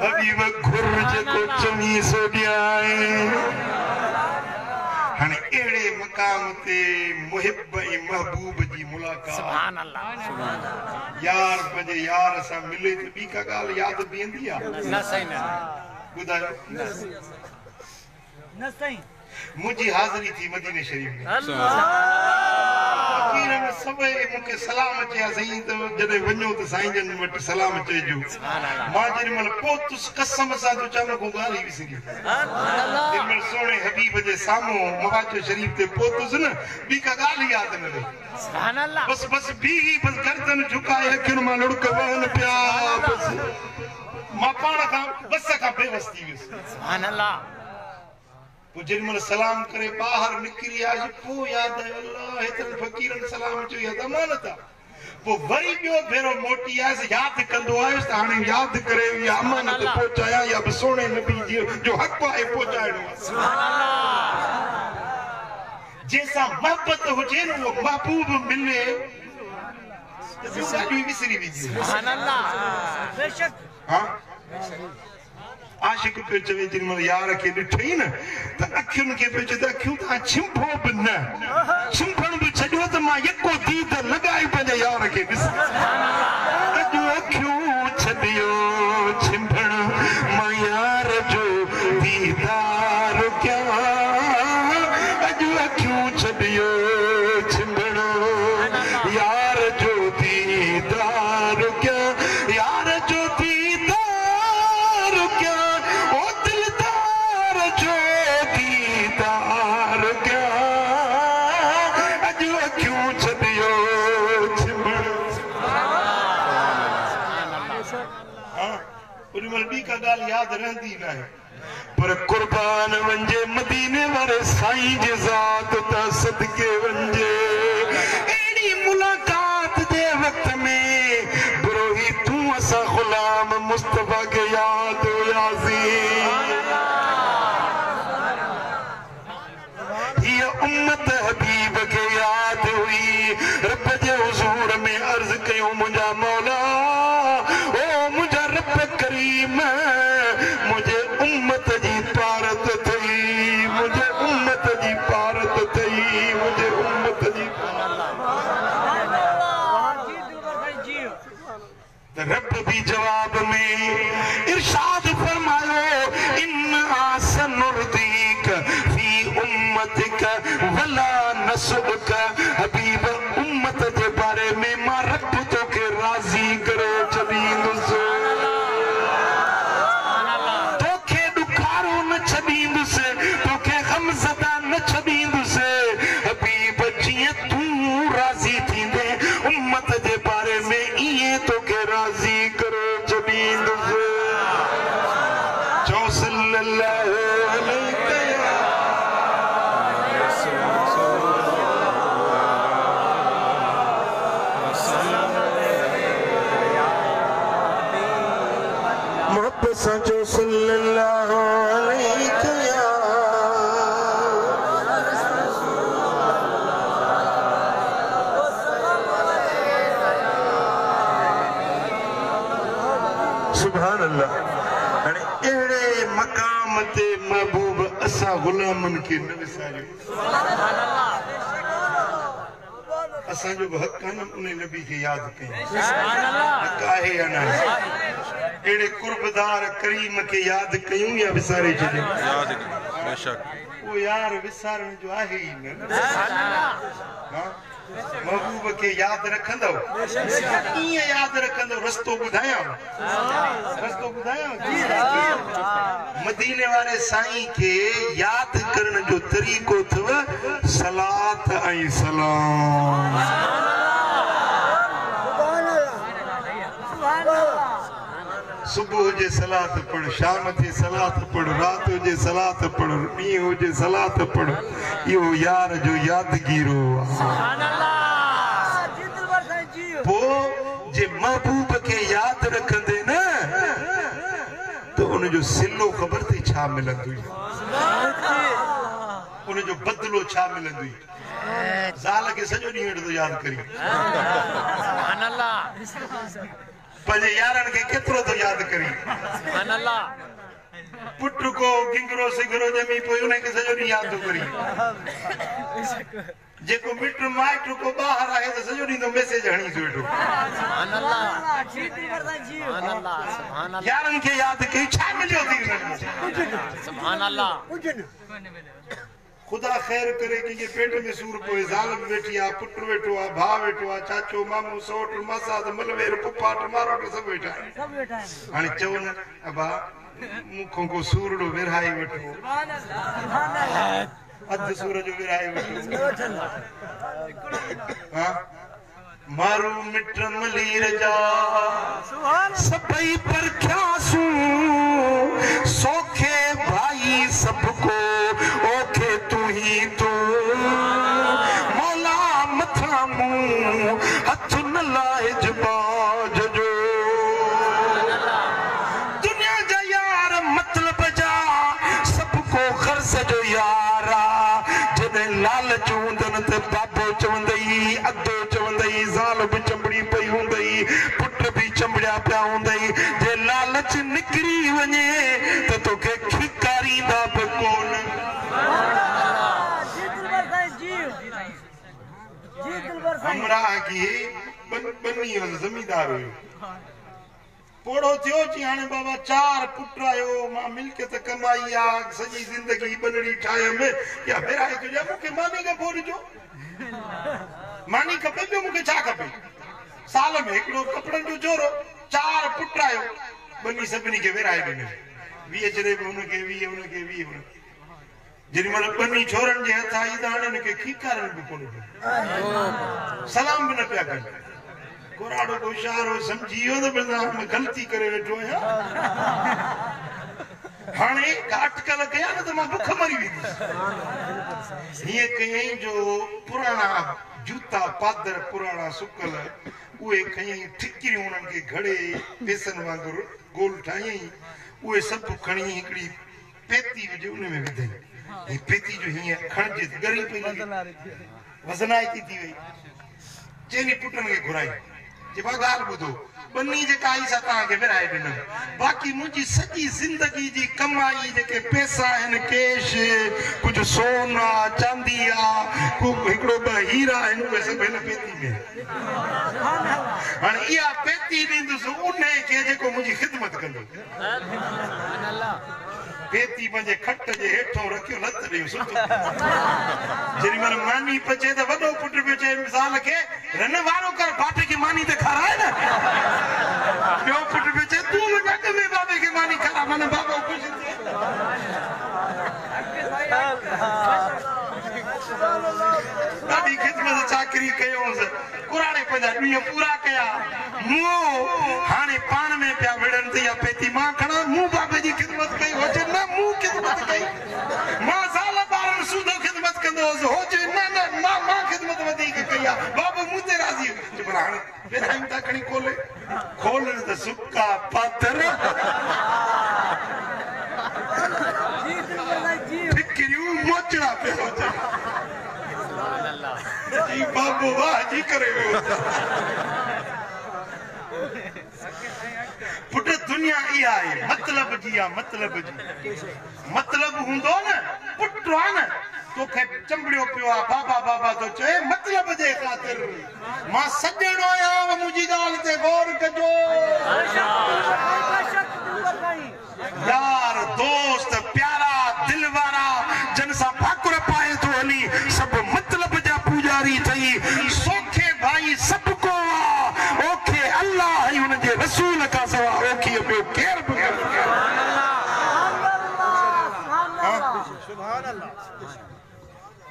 हबीब घुर जेको चमी सोनिया हाने एड़े मकाम ते मुहिब ए महबूब जी मुलाकात सुभान अल्लाह यार बजे यार सा मिले तो बी का गाल याद बींदी आ न सही न बुधायो न सही मुझी हाज़िरी थी मदीने शरीफ में फकीर में सबे मुके सलाम चया सही तो जदे वणो तो साईं जन वट सलाम चेजो मां जन मल पोतुस कसम सा तो चम को गाली विसरी दिल सोने हबीब जे सामो मवाजो शरीफ ते पोतुस न बी का गाली याद न रही सुभान अल्लाह बस बस बी बस गर्दन झुकाए अखिन मा लुड़क वहन पिया बस मां पाण का बस का बेवस्ती सुभान अल्लाह जिनमल सलाम करे बाहर निकरी आज पो याद है अल्लाह हेतन फकीरन सलाम चो या अमानत वो वरी बियो भेरो मोटी आस याद कंदो आयस हाने याद करे या अमानत पहुंचाया या सोने नबी जी जो हक है पहुंचाणो सुभान अल्लाह जैसा मोहब्बत हुजे न वो महबूब मिले तो साडी विसरी वी सुभान अल्लाह बेशक हां आशिक पे चवे जिन मन यार के ॾिठई न त अखियुन के पे चदा क्यों ता छिंभो बि न छिंभण बि छॾियो त मां यको दीद लगाई पंहिंजे यार के ॾिस अॼु अखियूं छॾियो छिंभण मां यार जो दीदार कयां अॼु अखियूं छॾियो छिंभण यार जो दीदार कयां यार जो का गाल याद रहंदी ना है पर कुर्बान वंजे मदीने वाले साईं जे ज़ात ता सदके वंजे एड़ी मुलाकात दे वक्त में बरोही तू असा गुलाम मुस्तफा के याद याजी ये उम्मत हबीब के याद हुई रब जे हुजूर में अर्ज कयो मुझा मौला ओ मुझा रब करीम मुझे उम्मत जी पारत थई मुझे उम्मत जी पारत थई मुझे उम्मत जी रब भी जवाब में इरशाद फरमायो इन आसनुर्दीक फी उम्मतिक वला नसुक हबीब उम्मत के बारे में मां रब तो के राजी करे छदींदुस तोखे दुखारो न छदींदुस तोखे गमज़दा न छदींदुस हबीब जिए तू राजी थींदे उम्मत के बारे में इए तो के राजी करे छदींदुस जो सल्लल्लाहु अलैहि सल्लल्लाहु अलैहि या सुभान अल्लाह। अहिड़े मक़ाम ते महबूब असां गुलामनि खे न विसारियो। असांजो बि हक़ आहे न उन नबी खे यादि कयूं। हक़ आहे या न आहे? अहिड़े कुर्बदार करीम खे यादि कयूं या विसारे छॾियूं? बेशक उहो यार विसारण जो आहे ई न। महबूब खे यादि रखंदव? कीअं यादि रखंदव? रस्तो ॿुधायांव? रस्तो ॿुधायांव? मदीने वारे साईं खे यादि करण जो तरीक़ो अथव सलात ऐं सलाम। सुबुह हुजे सलात पढ़, शाम थी सलात पढ़, रात हुजे सलात पढ़, ॾींहुं हुजे सलात पढ़। इहो यार जो यादगीरो पोइ जे महबूब खे यादि रखंदे न त उनजो सिलो ख़बर थी छा मिलंदो, उनजो बदिलो छा मिलंदो। ज़ाल खे सॼो ॾींहुं वेठो यादि करी, पंहिंजे यारनि खे केतिरो थो यादि करी। पुट को गिंगरो सिगरो ॼमी पोइ उनखे सॼो ॾींहुं यादि थो करी। जेको मिट माइट को ॿाहिरि आहे त सॼो ॾींहुं मैसेज हणी थो वेठो। यारनि खे यादि कई छा मिलियो थी? ख़ुदा ख़ैर करे कंहिंजे पेट में सूर पए, ज़ाल बि वेठी आहे, पुट वेठो आहे, भाउ वेठो आहे, चाचो मामो सौट मासाद मलवेर पुपाट मारोट सभु वेठा आहिनि। हाणे चओ न अबा मूंखों को सूरड़ो विरहाए वठो, अधु सूर जो विरहाए वठो। मारू मिट मलीर जा सभई परख्यासूं, सौखे भाई सबको ओखे तू ही तू। मौला मथा मूं हथ न लाए जबाज जो। दुनिया जा यार मतलब जा सबको खर्च जो यारा। जॾहिं लालच हूंदनि त बाबो चवंदई, अधो चवंदई, ज़ाल बि चंबड़ी पई हूंदई, पुट बि चंबड़िया पिया हूंदई। जे लालच निकिरी वञे त तोखे खिकारींदा बि कोन। हमरा की बन्नी ज़मींदार हुयो, पोड़ो थियो जी हाणे बाबा 4 पुट आयो, मां मिल्कियत कमाई आहे, सॼी ज़िंदगी बनड़ी ठाहियमि, या विराए तुंहिंजा मूंखे मानी खपो ॾिजो। मानी खपे ॿियो मूंखे छा खपे? साल में हिकिड़ो कपिड़नि जो जोड़ो, 4 पुट आयो, बन्नी सभिनी खे विराए ॾिनो। 20 चरे बि हुनखे 20 हुनखे 20 हुनखे। जेॾी महिल बन्नी छोरनि जे हथ आई त हाणे हुनखे खीकारण बि कोन पियो, सलाम बि न पिया कनि। कोराड़ो को इशारो समझी वियो त मां ग़लती करे वेठो आहियां, हाणे अटकल कया न त मां बुख मरी वेंदुसि। हीअं कयईं जो पुराणा जूता पादर पुराणा सुकल उहे खयईं, ठिकिरियूं उन्हनि खे घड़े बेसन वांगुरु गोल ठाहियईं, उहे सभु खणी हिकिड़ी पेती विझी उन में विधई। ही पेती जो हीअं खणिजे त ॻरी पई लॻे, वज़नाइती थी वई। चइनी पुटनि खे घुराई, जेका ॻाल्हि ॿुधो, बन्नी जेका आई सा तव्हांखे विराए ॾिनमि, बाक़ी मुंहिंजी सॼी ज़िंदगी जी कमाई जेके पैसा आहिनि, कैश, कुझु सोन आहे, चांदी आहे, हिकिड़ो 2 हीरा आहिनि, उहे सभु हिन पेती में। हाणे इहा पेती ॾींदुसि उन खे जेको मुंहिंजी ख़िदमत कंदो। पेती पंहिंजे खट जे हेठों रखियो, लत ॾेई सुठो। जेॾी महिल मानी पचे त वॾो पुट पियो चए मिसाल खे, रन वारो कर, बाटे खे मानी त खाराए न। ॿियो पुट पियो चए तूं बि अॻ में बाबे खे मानी खारा, माना बाबो ख़ुशि थिए। ॾाढी ख़िदमत चाकरी कयोसि, पुराणे पंहिंजा ॾींहं पूरा कया। मूं हाणे पाण में पिया विढ़नि त इहा पेती मां खणा, मूं बाबे जी ख़िदमत कई हुजे न, मूं ख़िदमत कई, मां साल ॿारनि सूदो ख़िदमत कंदो हुउसि, हुजे न मां ख़िदमत वधीक कई आहे, बाबो मूं ते राज़ी। पर हाणे विरायूं था खणी खोले त सुका पाथर। मचड़ा पे हो जी बाबू वाह जी करे पुट दुनिया इहा आहे मतलब जी मतलब हूंदो न पुटवा न तोखे चंबड़ियो पियो आहे बाबा बाबा तो चए मतलब जे ख़ातिर मां सजणो आहियां मुंहिंजी ॻाल्हि ते गौर कजो यार दोस्त प्यारा दिल वारा जन सां भाकुर पाए थो हली सभु मतलब जा पूजारी थई सोखे भाई सब को ओखे अल्लाह ऐं हुन जे रसूल खां सवा ओखी ॿियो केर बि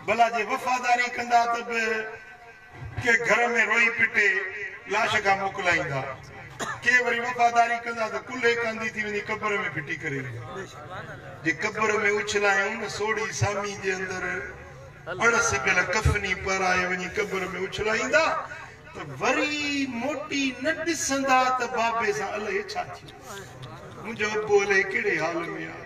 भला जे वफ़ादारी कंदा त बि के घर में रोई पिटे लाश खां मोकिलाईंदा के वरी वफ़ादारी कंदा त कुल्हे कांदी थी वञी कब्र में फिटी करे जे कब्र में उछलायूं न सोड़ी सामी जे अंदर अड़स बिल कफनी पाराए वञी कब्र में उछलाईंदा त वरी मोटी न ॾिसंदा त बाबे सां अलाए छा थी मुंहिंजो बोले कहिड़े हाल में आहे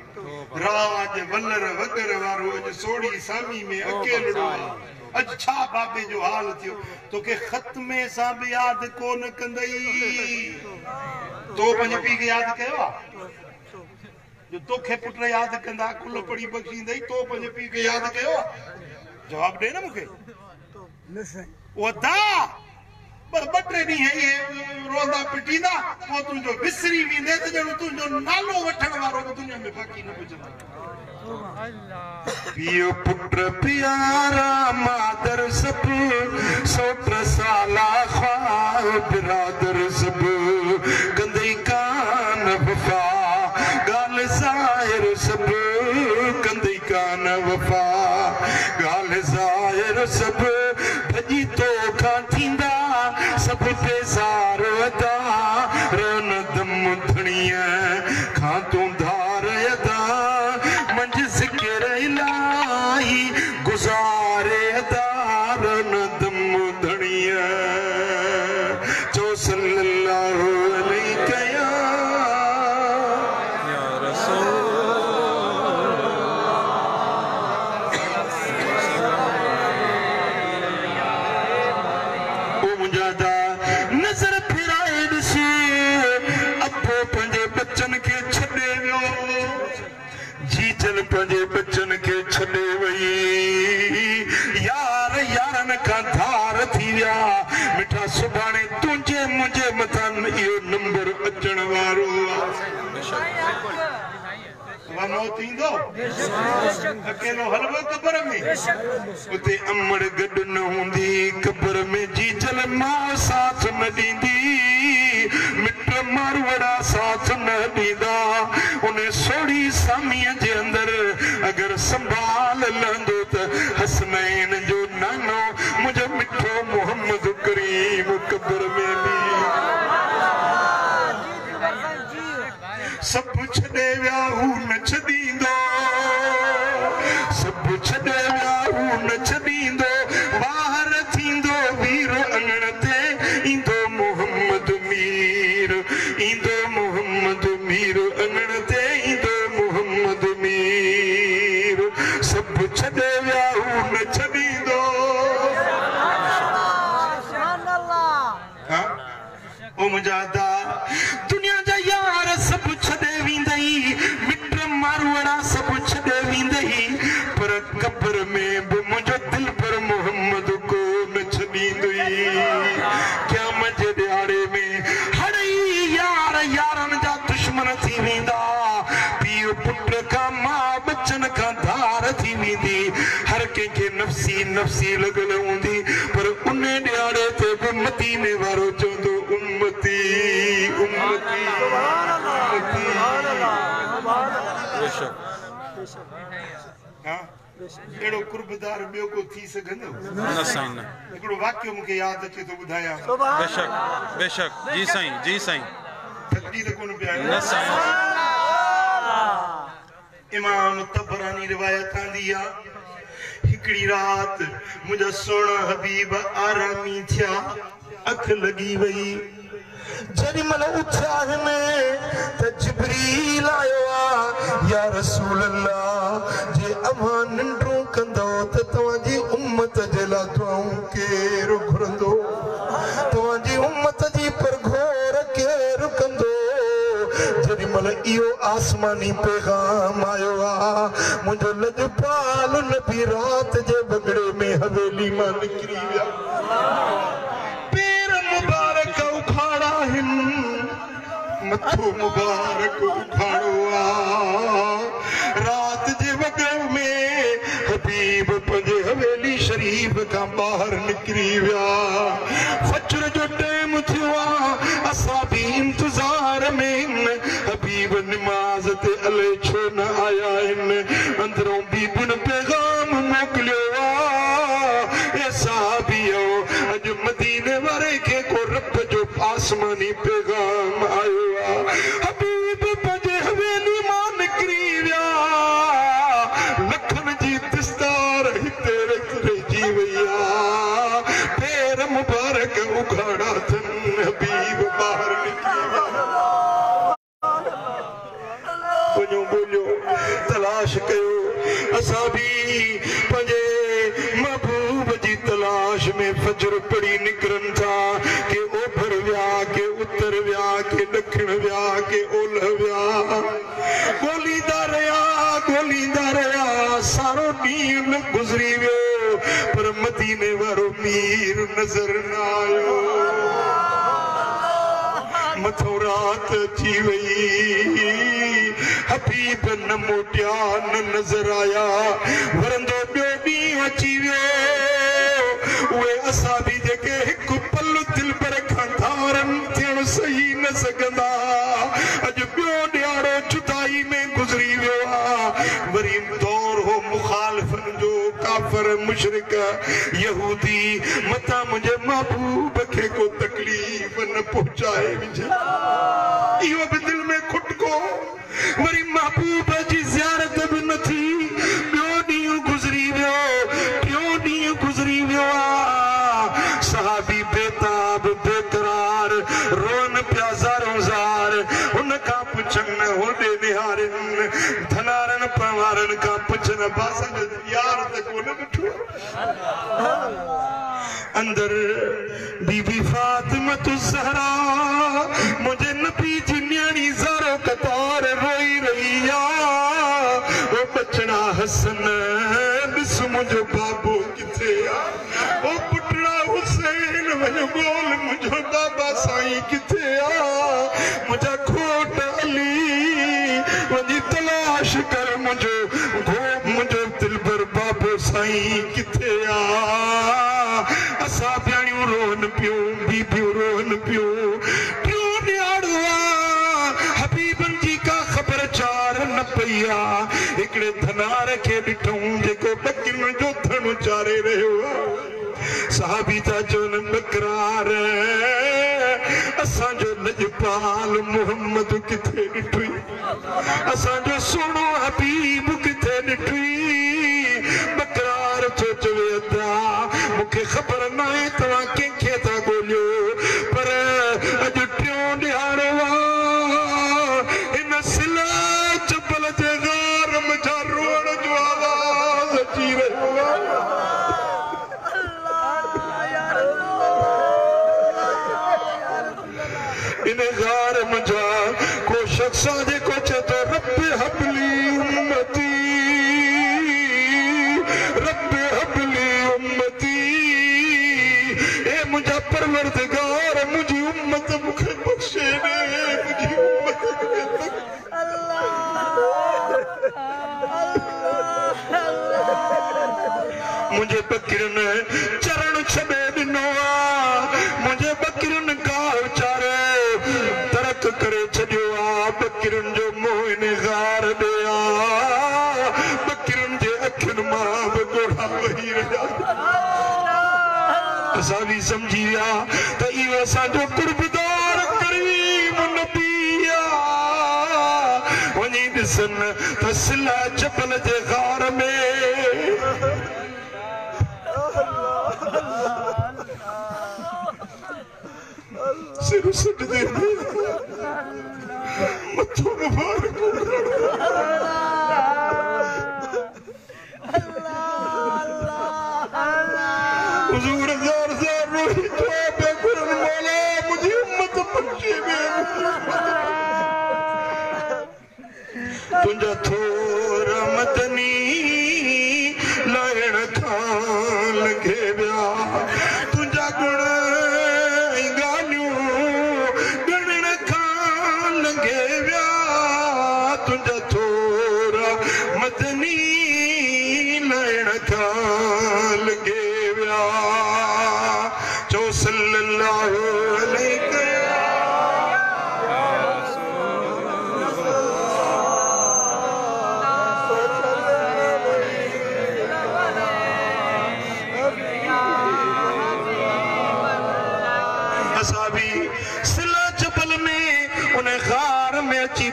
राज वलर वगर वारो अॼु सोड़ी सामी में अकेलो अॼु छा बाबे जो हाल थियो तोखे ख़त्मे सां बि यादि कोन कंदई तो पंहिंजे पीउ खे यादि कयो आहे जो तोखे पुट यादि कंदा कुल पढ़ी बख़्शींदई तो पंहिंजे पीउ खे यादि कयो आहे जवाब ॾे न मूंखे उहो दा ॿ टे ॾींहं इहे रोंदा पिटींदा पोइ तुंहिंजो विसरी वेंदे त ॼणो तुंहिंजो नालो वठण वारो बि दुनिया में बाक़ी न बचंदो पियो पुट प्यारा मादर सब सोट साला ख्वाह बिरादर सब कंदई कान वफा गाल ज़ाहिर सब कंदई कान वफा गाल ज़ाहिर सब भॼी तो खां थींदा सब बेज़ार अदा रन दम धणीअ खां तूं धार अदा मंझ ज़िक्र इलाही गुज़ारे अदा रन दम धणीअ जो सल्लल्लाहु अलैहि या रसूल ओ मुंहिंजा दा नज़र फिराए ॾिसी अबो पंहिंजे बच्चन खे छॾे वियो जीजल पंहिंजे बच्चन खे छॾे वई यार यारन खां धार थी विया मिठा सुभाणे तुंहिंजे मुंहिंजे मथां इहो नंबर अचण वारो मौत ईंदो अकेलो हलवो कब्र में उते अमड़ गॾु न हूंदी कब्र में जीजल मां साथ न ॾींदी मिट मारवड़ा साथ न ॾींदा उन सोड़ी सामीअ जे अंदर अगरि संभाल लहंदो त हसनैन जो नानो मुंहिंजो मिठो मोहम्मद करीम कब्र में बि सब छॾे विया हू न छॾींदो सब छॾे विया हू न छॾींदो ॿाहिर थींदो वीर अङण ते ईंदो मोहम्मद मीर अङण ते ईंदो मोहम्मद मीर सब छॾे विया हू न छॾींदो ओ मुंहिंजा दा दुनिया जा यार सब छॾे वेंदई मिट मारवड़ा सब छॾे वेंदई पर कब्र में बि मुंहिंजो दिल पर मोहम्मद को न छॾींदई क़यामत जे ॾियारे में हड़ई यार यारन जा दुश्मन थी वेंदा पीउ पुट खां मां बच्चन खां धार थी वेंदी हर कंहिंखे नफ़्सी नफ़्सी लॻल हूंदी पर उन ॾियारे ते बि मदीने वारो चवंदो उम्मती उम्मती अहिड़ो कुर्बदार ॿियो को थी सघंदो हिकिड़ो वाक्य मूंखे यादि अचे थो ॿुधायां बेशक बेशक जी साईं थकिजी त कोन पिया इमाम तबरानी रिवायत आंदी आहे हिकिड़ी रात मुंहिंजा सोना हबीब आरामी थिया अख लगी वई जॾहिं महिल उथिया आहिनि त जिब्रील आयो आहे या रसूल अल्लाह जे अव्हां निंड्रूं इहो आसमानी पैगाम आयो आहे मुंहिंजो लजपाल नबी रात जे बगड़े में हवेली मां निकिरी विया पेर मुबारक उखाड़ा आहिनि मथो मुबारक उखाड़ो आहे रात जे बगड़े में हबीब पंहिंजे हवेली शरीफ खां ॿाहिरि निकिरी विया फजर जो टाइम थियो आहे असां बि इंतज़ार में हबीब नमाज़ ते अले छो न आया आहिनि अंदरों बीबियुनि पैगाम मोकिलियो आहे ए साहबियो अॼु मदीने वारे खे को रब जो आसमानी पैगाम आयो आहे हबीब पंहिंजे हवेली मां निकिरी विया लखनि जी दस्तार हिते रहिजी वई आहे पेर मुबारक उघाड़ा अथनि हबीब ॿाहिरि निकिरी विया बोलियो तलाश कयो असां बि पंहिंजे महबूब जी तलाश में फजर पढ़ी निकिरनि था के ओभर विया के उत्तर विया के ॾखिण विया के ओलह विया ॻोल्हींदा रहिया सारो ॾींहुं गुज़री वियो पर मदीने वारो मीर नज़र न आयो मथो रात अची वई हबीब न मोटिया न नज़र आया वरंदो ॿियो ॾींहुं अची वियो उहे असां बि जेके हिकु पल दिल पर खां धारनि थियण सही न सघंदा अॼु ॿियो ॾियारो जुदाई में गुज़री वियो आहे वरी दौर हो मुखालिफ़नि जो काफ़िर मुशरिक यहूदी मथां मुंहिंजे महबूब खे को तकलीफ़ न पहुचाए विझे इहो बि दिल में खुटको वरी महबूब जी ज़ियारत बि न थी ॿियो ॾींहुं गुज़री वियो टियों ॾींहुं गुज़री वियो आहे सहाबी बेताब बेकरार रोन पिया ज़ारो ज़ार हुन खां पुछनि होॾे निहारनि धनारनि पवारनि खां पुछनि बासनि यार त कोन ॾिठो अंदर बीबी फातिमा ज़हरा मुंहिंजे नबी जी न्याणी ज़ारो कतार रोई रही आहे ओ बचड़ा हसन ॾिस मुंहिंजो बाबो किथे आहे ओ पुटड़ा हुसैन वञ ॻोल्ह मुंहिंजो बाबा साईं किथे आहे मुंहिंजा खोट अली वञी तलाश कर मुंहिंजो दिलबर बाबो साईं किथे आहे असां ॼाणियूं रोहन पियूं बीबियूं रोहन पियूं टियों ॾियारो आहे हबीबनि जी का ख़बर चार न पई आहे हिकिड़े धनार खे ॾिठूं जेको ॿकिरियुनि जो धण चारे रहियो आहे साहबी था चवनि बकरार असांजो लजपाल मोहम्मद किथे ॾिठुई असांजो सुहिणो हबीब किथे ॾिठुई बकरार थो चवे अदा मूंखे ख़बर न आहे तव्हां कंहिंखे था ॻोल्हियो पर अॼु टियों ॾियारो आहे हिन सिला चपल जे गार मुंहिंजा रोअण जो आवाज़ अची रहियो आहे इन गार मुंहिंजा को शख़्स आहे जेको चए थो रब हबली उम्मती ए मुंहिंजा परवरदिगार मुंहिंजी उम्मत मूंखे बख़्शे ॾे मुंहिंजी उम्मत मुंहिंजे ॿकिरियुनि चरण छॾे ॾिनो आहे मुंहिंजे ॿकिरियुनि गाह चारे तरक करे छॾियो आहे ॿकिरियुनि जो मोह इन गार ॾे आहे ॿकिरियुनि जे अखियुनि मां बि ॻोढ़ा वही रहिया असां बि सम्झी विया त इहो असांजो कुर्बदार करीम नबी आहे वञी ॾिसनि त सिला चपल जे गार में सिर सजदे में मथो मुबारक हुजूर ज़ार ज़ार रोही तो पे कुरान मौला मुझे उम्मत बख्शे में थोरा मदनी लाइण खां लगे व्या तुंहिंजा गुण ॻाल्हियूं ॻणण खां लगे व्या तुंहिंजा थोरा मदनी लाइण खां लगे व्या चो सल्लल्लाहु अलैहि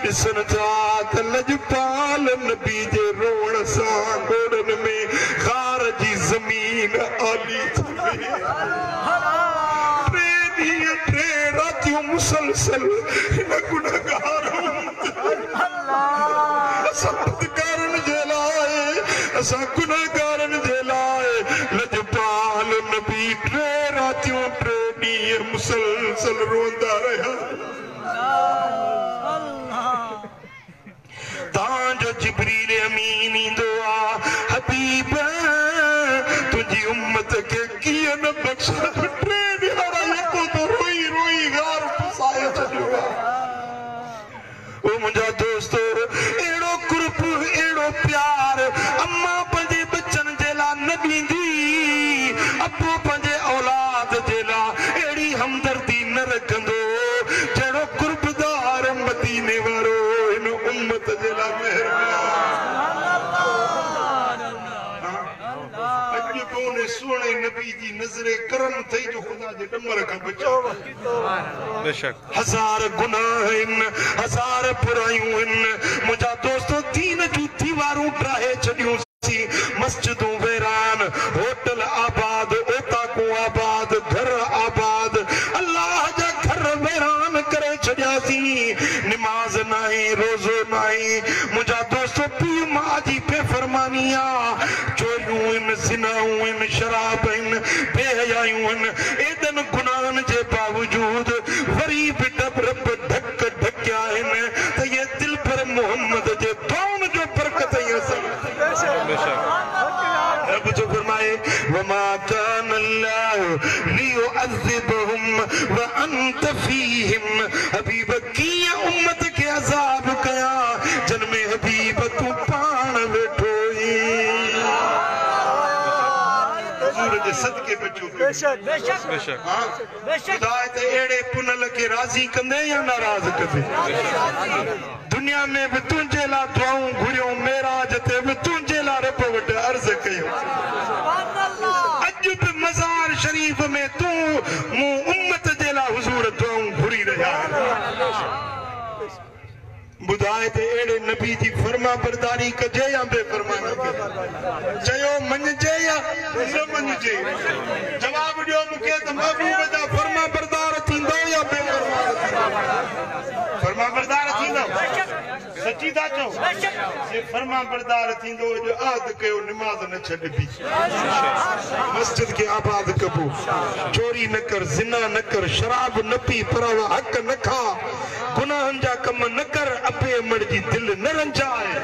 ॾिसण था त लजपाल नबी जे रोअण सां गोॾनि में ख़ार जी ज़मीन आली थी वई टे ॾींहं टे रातियूं मुसलसल हिन गुनहगार असां बदकारनि जे लाइ असां गुनहगारनि जे लाइ लजपाल नबी टे रातियूं टे ॾींहं मुसलसल रोअंदा रहिया तांजो जिब्रील अमीन ईंदो आ हबीब तुंहिंजी उम्मत खे कीअं न बख़्शा टे ॾियारा यको तो रोई रोई गार पुसाए छॾियो ओ मुंहिंजा दोस्तो अहिड़ो कुर्ब अहिड़ो प्यार अम्मा पंहिंजे बच्चनि जे लाइ न ॾींदी अबो पंहिंजे औलाद जे लाइ अहिड़ी हमदर्दी न रखंदो जहिड़ो कुर्बदार मदीने वारो हिन उम्मत जे लाइ सोने नबी जी नजरे करम थई जो खुदा जे डमर खां बचाओ बेशक हजार गुनाह इन हजार बुराइयूं इन मुंहिंजा दोस्तो दीन जूं दीवारूं ठाहे छॾियूं सी मस्जिदूं वैरान होटल आबाद ओताकूं आबाद घर आबाद अल्लाह जा घर वैरान करे छॾियासीं निमाज़ नाही रोज़ो नाही मुंहिंजा दोस्तो पीउ मां जी बेफ़रमानी आहे चोरियूं इन ज़िनाऊं इन शराब इन बेहयायूं इन एॾनि गुनाहनि जे बावजूद वरी बि रब ढक ढकिया आहिनि त ये दिल पर मोहम्मद जे दुआउन जो बरकत ई असर रब जो फरमाए वमा कान अल्लाह लियुअज़िबहुम व अंत फीहिम हबीब कीअं उम्मत खे अज़ाब कया जन में हबीब तूं पाण वेठो जे सदके बचो बेशक बेशक बेशक खुदा ते एड़े पुनल के राजी कंदे या नाराज कंदे दुनिया में भी तुंहिंजे लाइ दुआऊं घुरियो मेराज ते भी तुंहिंजे लाइ रब वटि अर्ज़ कयो अॼु बि मज़ार शरीफ में तूं मूं उम्मत जे लाइ हुज़ूर दुआऊं घुरी रहिया बुधाए ते एड़े नबी जी फरमा बरदारी कजे या बेफरमानी कजे चयो मञजे या न मञजे जवाब दियो मूंखे त महबूब जा फरमा बरदार थींदो या बेफरमान फरमा बरदार थींदो सच्ची था चओ जे फरमा बरदार थींदो जो आद कयो निमाज़ न छॾबी मस्जिद के आबाद कबो चोरी न कर ज़िना न कर शराब न पी परावा हक न खा गुनाहनि जा कम न कर अबे अमड़ जी दिल न रंजाए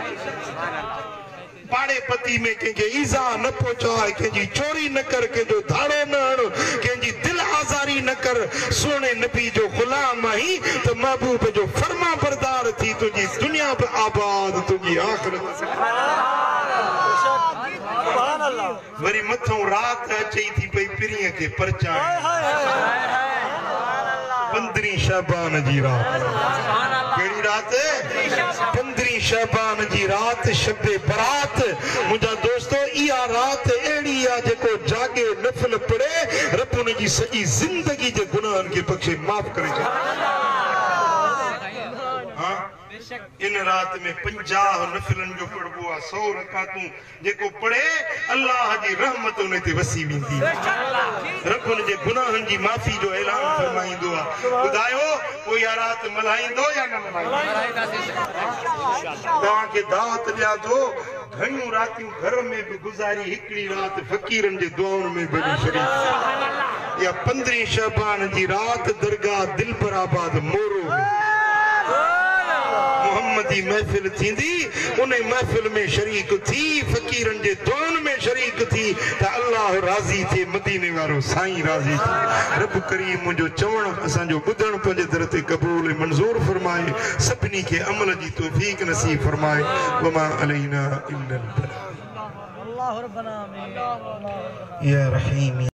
पाड़े पति में कंहिंखे ईज़ा न पहुचाए कंहिंजी चोरी न कर कंहिंजो धाड़ो न हण कंहिंजी दिल आज़ारी न कर सोने नबी जो गुलाम आहीं त महबूब जो फरमा बरदार थी तुंहिंजी दुनिया बि आबाद तुंहिंजी आख़िरत वरी मथों रात अचे थी पई पिरीअ खे परचाए 15 शाबान जी रात केड़ी रात 15 शाबान जी रात शबे बरात मुंहिंजा दोस्तो इहा रात एड़ी आ जेको जागे नफल पढ़े रब उन जी सॼी ज़िंदगी जे गुनाहनि खे बख़्शे माफ़ करे छॾे इन रात में 50 नफिलन जो पढ़बो आ 100 रकातूं जेको पढ़े अल्लाह जी रहमत उन ते वसी वेंदी रब उन जे गुनाहनि जी माफ़ी जो ऐलान फरमाईंदो आ ॿुधायो पोइ इहा रात मल्हाईंदो या न मल्हाईंदो तव्हांखे दावत ॾियां थो घणियूं रातियूं घर में बि गुज़ारी हिकिड़ी रात फ़क़ीरनि जे दुआउनि में बि छॾी या 15 शाबान जी रात दरगाह दिलबर आबाद मोरो मोहम्मद दी महफिल थींदी उन महफिल में शरीक थी फकीरन जे दुआन में शरीक थी त अल्लाह राज़ी थे मदीने वारो साईं राज़ी थे रब करीम मुंहिंजो चवण असांजो ॿुधण पंहिंजे दर ते क़बूल मंज़ूर फरमाए सभिनी खे अमल जी तौफ़ीक़ नसीब फरमाए वमा अलैना इल्लल बलाग अल्लाह रब्बना आमीन या रहीम